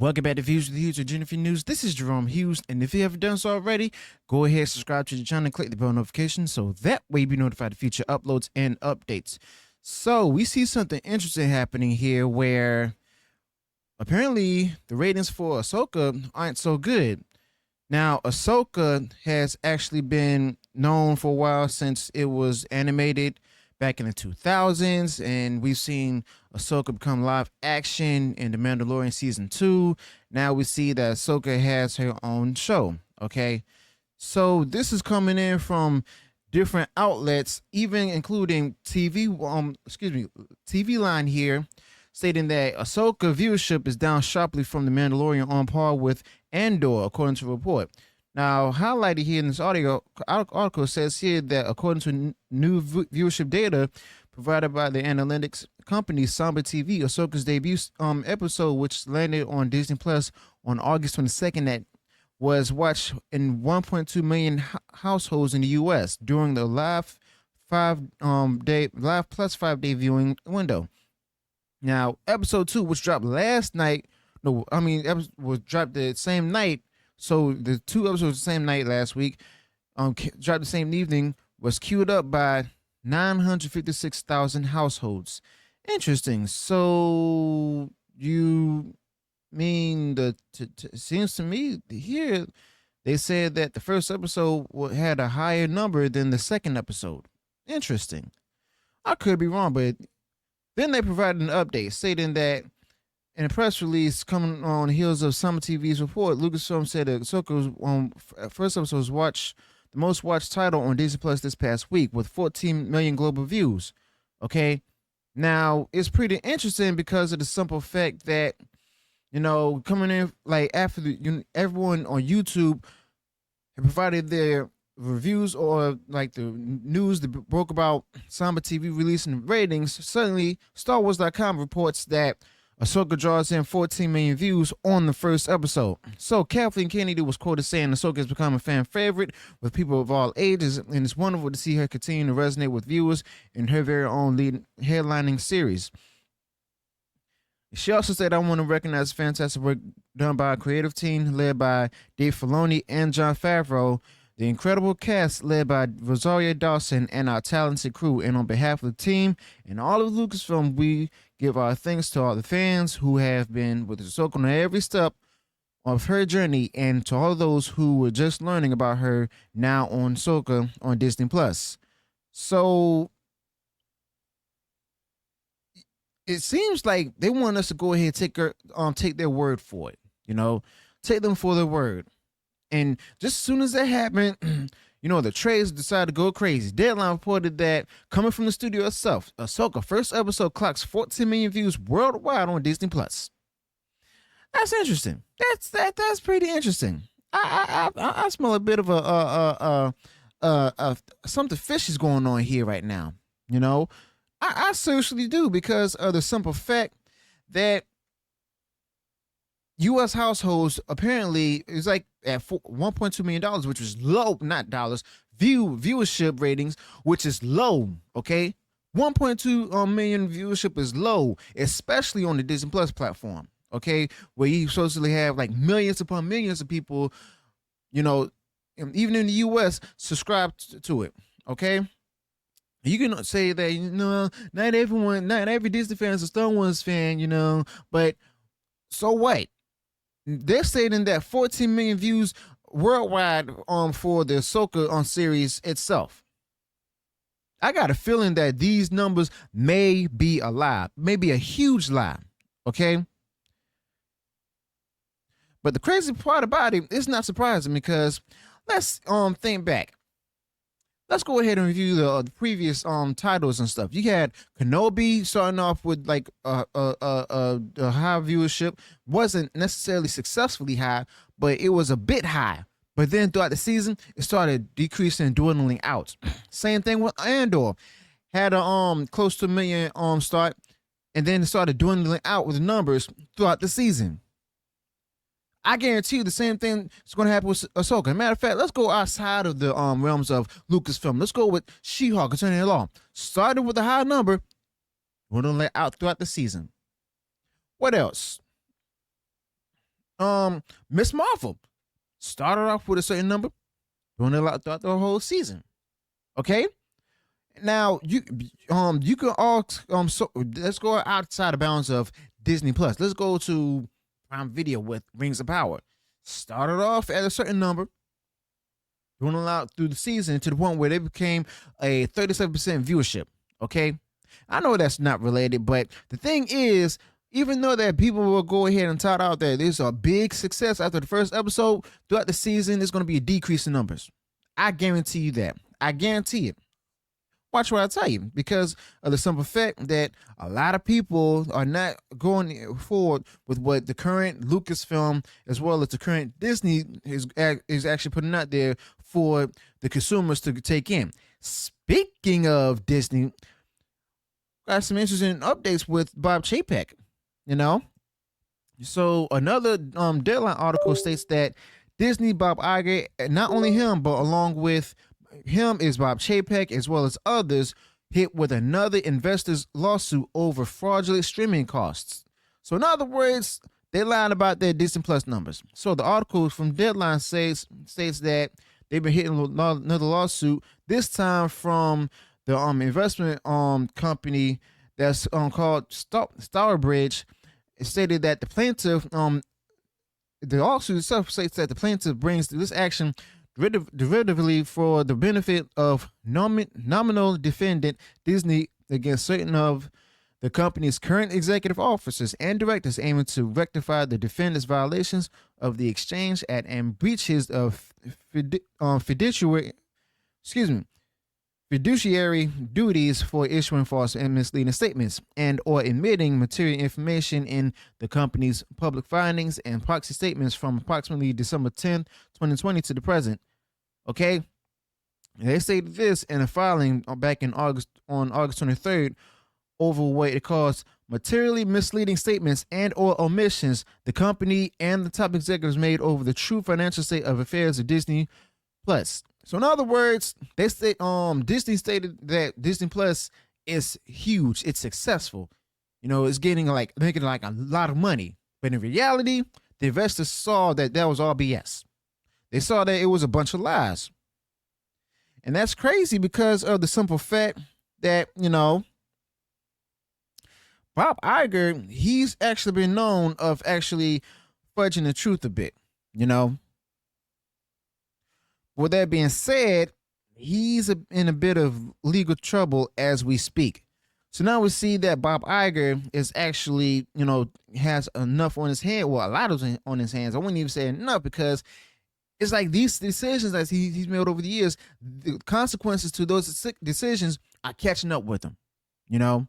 Welcome back to Views with Hughes or Jennifer News. This is Jerome Hughes, and if you haven't done so already, go ahead, subscribe to the channel, and click the bell notification so that way you'll be notified of future uploads and updates. So we see something interesting happening here where apparently the ratings for Ahsoka aren't so good. Now, Ahsoka has actually been known for a while since it was animated back in the 2000s, and we've seen Ahsoka become live action in The Mandalorian Season 2. Now we see that Ahsoka has her own show, okay? So this is coming in from different outlets, even including TV Line here, stating that Ahsoka viewership is down sharply from The Mandalorian on par with Andor, according to a report. Now, highlighted here in this article says here that according to new viewership data provided by the analytics company Samba TV, Ahsoka's debut episode, which landed on Disney Plus on August 22nd, that was watched in 1.2 million households in the U.S. during the live plus 5 day viewing window. Now, episode 2, which dropped last night, was dropped the same night. So the two episodes the same night last week, dropped the same evening, was queued up by 956,000 households. Interesting. So you mean seems to me here they said that the first episode had a higher number than the second episode. Interesting. I could be wrong, but then they provided an update stating that in a press release coming on the heels of Summer TV's report, Lucasfilm said that Ahsoka's first episode was the most watched title on Disney Plus this past week with 14 million global views. Okay, now it's pretty interesting because of the simple fact that coming in like after everyone on YouTube had provided their reviews or like the news that broke about Samba TV releasing ratings. Suddenly, StarWars.com reports that Ahsoka draws in 14 million views on the first episode. So Kathleen Kennedy was quoted saying Ahsoka has become a fan favorite with people of all ages, and it's wonderful to see her continue to resonate with viewers in her very own headlining series. She also said, I want to recognize the fantastic work done by a creative team led by Dave Filoni and Jon Favreau, the incredible cast led by Rosario Dawson, and our talented crew. And on behalf of the team and all of Lucasfilm, we give our thanks to all the fans who have been with Ahsoka on every step of her journey, and to all those who were just learning about her now on Ahsoka on Disney Plus. So it seems like they want us to go ahead and take their word for it. Take them for their word. And just as soon as that happened, the trades decided to go crazy. Deadline reported that coming from the studio itself, Ahsoka first episode clocks 14 million views worldwide on Disney Plus. That's interesting. That's pretty interesting. I smell a bit of something fishy is going on here right now. I seriously do, because of the simple fact that U.S. households apparently is like at $1.2 million, which was low, not dollars, viewership ratings, which is low, okay? 1.2 million viewership is low, especially on the Disney Plus platform, okay? Where you supposedly have like millions upon millions of people, even in the U.S., subscribe to it, okay? You can say that, not every Disney fan is a Star Wars fan, but so what? They're stating that 14 million views worldwide for the Ahsoka series itself. I got a feeling that these numbers may be a lie, maybe a huge lie, okay? But the crazy part about it, it's not surprising, because let's think back. Let's go ahead and review the previous titles and stuff. You had Kenobi starting off with like a high viewership. Wasn't necessarily successfully high, but it was a bit high. But then throughout the season, it started decreasing and dwindling out. Same thing with Andor. Had a close to 1 million start, and then it started dwindling out with the numbers throughout the season. I guarantee you the same thing is going to happen with Ahsoka. Matter of fact, let's go outside of the realms of Lucasfilm. Let's go with She-Hulk, Attorney at Law. Started with a high number, dwindling out throughout the season. What else? Miss Marvel started off with a certain number, doing it a lot throughout the whole season. Okay, now you can all so let's go outside the bounds of Disney Plus. Let's go to Prime Video with Rings of Power. Started off at a certain number, doing a lot through the season to the point where they became a 37% viewership. Okay, I know that's not related, but the thing is, even though that people will go ahead and tout out that there's a big success after the first episode, throughout the season, there's going to be a decrease in numbers. I guarantee you that. I guarantee it. Watch what I tell you, because of the simple fact that a lot of people are not going forward with what the current Lucasfilm as well as the current Disney is actually putting out there for the consumers to take in. Speaking of Disney, got some interesting updates with Bob Chapek. You know, so another Deadline article states that Disney Bob Iger, not only him but along with him is Bob Chapek as well as others, hit with another investor's lawsuit over fraudulent streaming costs. So in other words, they lied about their Disney Plus numbers. So the article from Deadline states that they've been hitting another lawsuit, this time from the investment company that's called Starbridge. It stated that the plaintiff, the lawsuit itself states that the plaintiff brings this action derivatively for the benefit of nominal defendant Disney against certain of the company's current executive officers and directors, aiming to rectify the defendant's violations of the Exchange Act and breaches of fiduciary duties for issuing false and misleading statements and or admitting material information in the company's public findings and proxy statements from approximately December 10, 2020 to the present. Okay? They stated this in a filing back in August 23rd over what it calls materially misleading statements and or omissions the company and the top executives made over the true financial state of affairs of Disney Plus. So in other words, they say Disney stated that Disney Plus is huge, it's successful. You know, it's making like a lot of money. But in reality, the investors saw that was all BS. They saw that it was a bunch of lies. And that's crazy because of the simple fact that, you know, Bob Iger, he's actually been known of actually fudging the truth a bit, you know. With that being said, he's in a bit of legal trouble as we speak. So now we see that Bob Iger is actually, you know, has enough on his hand. Well, a lot on his hands. I wouldn't even say enough because it's like these decisions that he's made over the years, the consequences to those decisions are catching up with him. You know,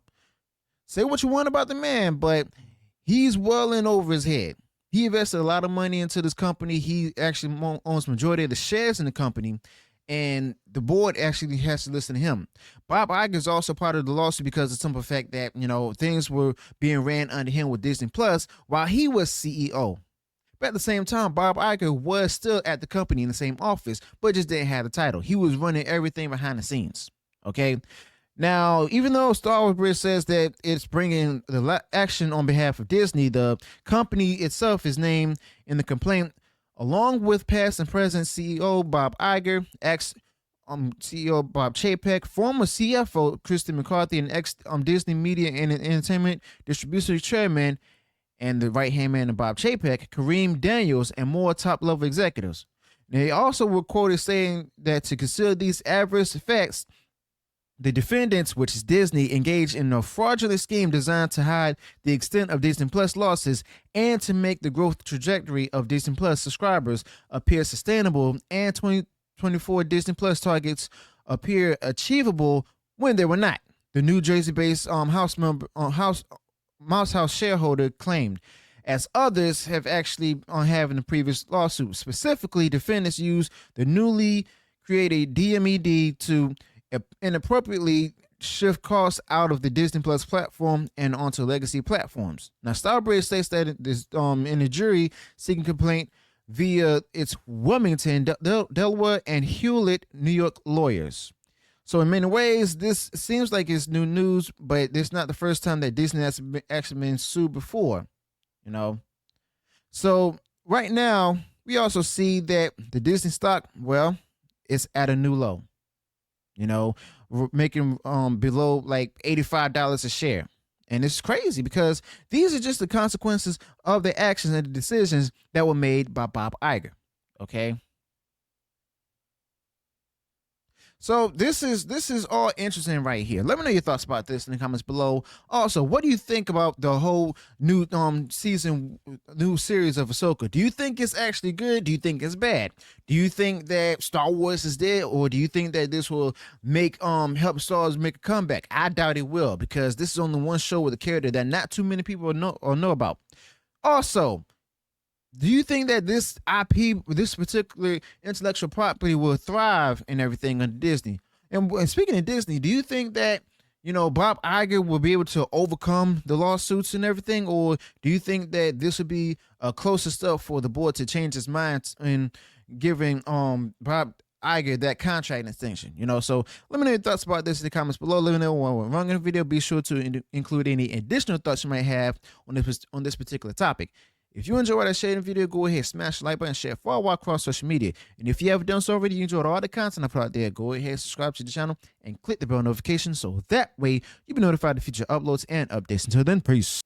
say what you want about the man, but he's well in over his head. He invested a lot of money into this company. He actually owns majority of the shares in the company, and the board actually has to listen to him. Bob Iger is also part of the lawsuit because of the simple fact that, you know, things were being ran under him with Disney Plus while he was CEO. But at the same time, Bob Iger was still at the company in the same office, but just didn't have the title. He was running everything behind the scenes. Okay. Now, even though Starbridge says that it's bringing the action on behalf of Disney, the company itself is named in the complaint along with past and present CEO Bob Iger, ex-CEO Bob Chapek, former CFO Christy McCarthy, and ex-Disney Media and Entertainment Distribution Chairman and the right-hand man of Bob Chapek, Kareem Daniels, and more top-level executives. They also were quoted saying that to consider these adverse effects, the defendants, which is Disney, engaged in a fraudulent scheme designed to hide the extent of Disney Plus losses and to make the growth trajectory of Disney Plus subscribers appear sustainable and 2024 Disney Plus targets appear achievable when they were not. The New Jersey-based Mouse House shareholder claimed, as others have actually have in the previous lawsuit. Specifically, defendants used the newly created DMED to inappropriately shift costs out of the Disney Plus platform and onto legacy platforms. Now, Starbridge states that this in the jury seeking complaint via its Wilmington, Delaware, and Hewlett, New York lawyers. So in many ways, this seems like it's new news, but it's not the first time that Disney has actually been sued before, you know. So right now, we also see that the Disney stock, well, it's at a new low. You know, making below like $85 a share. And it's crazy because these are just the consequences of the actions and the decisions that were made by Bob Iger. Okay. So this is all interesting right here. Let me know your thoughts about this in the comments below. Also, what do you think about the whole new season, new series of Ahsoka? Do you think it's actually good? Do you think it's bad? Do you think that Star Wars is dead, or do you think that this will make help Star Wars make a comeback? I doubt it will, because this is only one show with a character that not too many people know about. Also, do you think that this IP, this particular intellectual property, will thrive and everything on Disney? And speaking of Disney, do you think that Bob Iger will be able to overcome the lawsuits and everything, or do you think that this would be a closer step for the board to change its mind in giving Bob Iger that contract extension? So let me know your thoughts about this in the comments below. Let me know when we're running the video. Be sure to include any additional thoughts you might have on this particular topic. If you enjoyed what I shared in the video, go ahead, smash the like button, share far wide across social media. And if you haven't done so already, you enjoyed all the content I put out there, go ahead, subscribe to the channel, and click the bell notification so that way you'll be notified of future uploads and updates. Until then, peace.